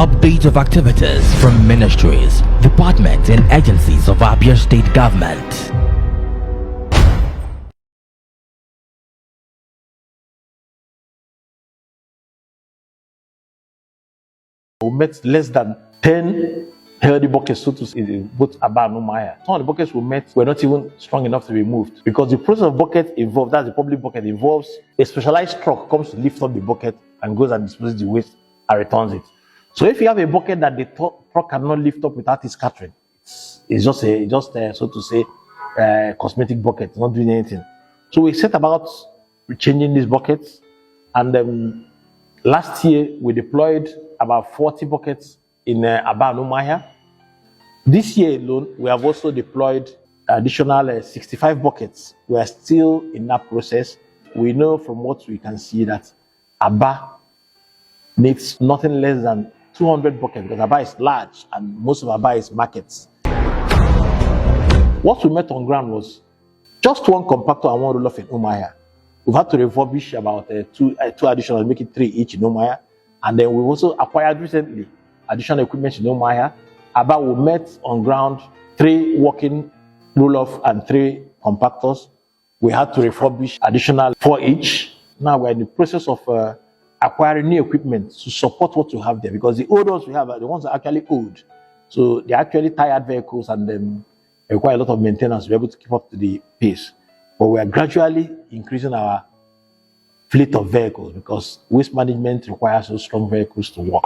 Update of activities from ministries, departments and agencies of ABIA state government. We met less than 10 healthy buckets, so to say, in both ABIA and ABIA. Some of the buckets we met were not even strong enough to be moved because the process of bucket involved, that's the public bucket, involves a specialized truck comes to lift up the bucket and goes and disposes the waste and returns it. So if you have a bucket that the truck cannot lift up without its scattering, it's just so to say, cosmetic bucket, not doing anything. So we set about changing these buckets, and last year we deployed about 40 buckets in ABIA and ABIA. This year alone, we have also deployed additional 65 buckets. We are still in that process. We know from what we can see that ABIA needs nothing less than 200 buckets because ABIA is large and most of ABIA is markets. What we met on ground was just one compactor and one roll-off in ABIA. We've had to refurbish about two additional, make it 3 each in ABIA. And then we also acquired recently additional equipment in ABIA. ABIA we met on ground 3 working roll-off and 3 compactors. We had to refurbish additional 4 each. Now we're in the process of acquiring new equipment to support what we have there, because the old ones we have are the ones that are actually old. So they're actually tired vehicles and require a lot of maintenance to be able to keep up to the pace. But we are gradually increasing our fleet of vehicles because waste management requires those strong vehicles to work.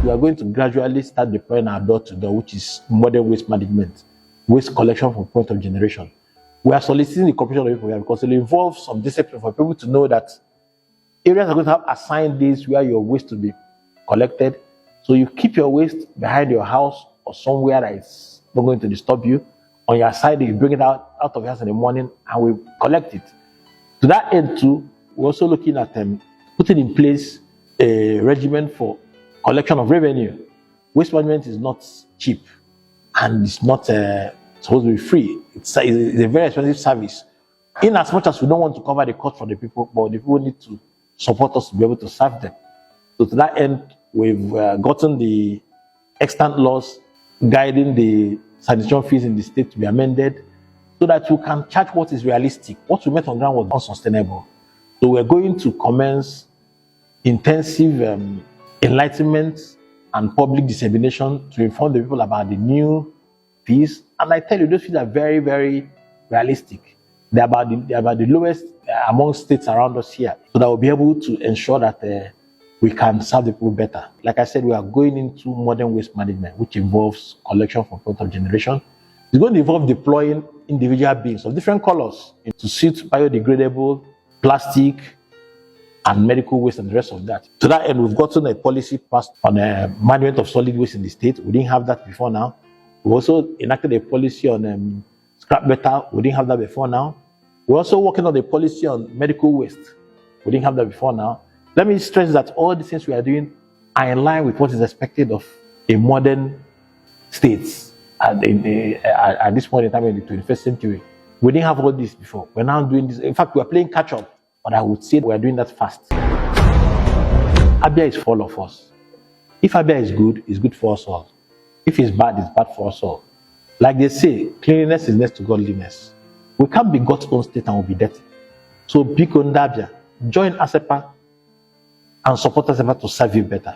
We are going to gradually start deploying our door-to-door, which is modern waste management, waste collection from point of generation. We are soliciting the cooperation of people here because it involves some discipline for people to know that areas are going to have assigned days where your waste will be collected. So you keep your waste behind your house or somewhere that is not going to disturb you. On your side, you bring it out of your house in the morning and we collect it. To that end too, we're also looking at putting in place a regimen for collection of revenue. Waste management is not cheap and it's not supposed to be free. It's a very expensive service. In as much as we don't want to cover the cost for the people, but the people need to support us to be able to serve them. So to that end, we've gotten the extant laws guiding the sanitation fees in the state to be amended so that we can charge what is realistic. What we met on ground was unsustainable. So we're going to commence intensive enlightenment and public dissemination to inform the people about the new fees. And I tell you, those fees are very, very realistic. They're about the lowest among states around us here, so that we'll be able to ensure that we can serve the people better. Like I said, we are going into modern waste management, which involves collection from point of generation. It's going to involve deploying individual bins of different colors to suit biodegradable, plastic, and medical waste and the rest of that. To that end, we've gotten a policy passed on management of solid waste in the state. We didn't have that before now. We also enacted a policy on scrap metal. We didn't have that before now. We're also working on a policy on medical waste. We didn't have that before now. Let me stress that all the things we are doing are in line with what is expected of a modern state at this point in time in the 21st century. We didn't have all this before. We're now doing this. In fact, we're playing catch up, but I would say we're doing that fast. ABIA is for all of us. If ABIA is good, it's good for us all. If it's bad for us all. Like they say, cleanliness is next to godliness. We can't be God's own state and we'll be dirty. So pick on ABIA, join ASEPA, and support ASEPA to serve you better.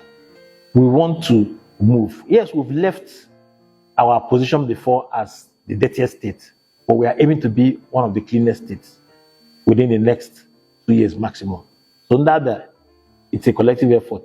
We want to move. Yes, we've left our position before as the dirtiest state, but we are aiming to be one of the cleanest states within the next 2 years maximum. So ABIA, it's a collective effort.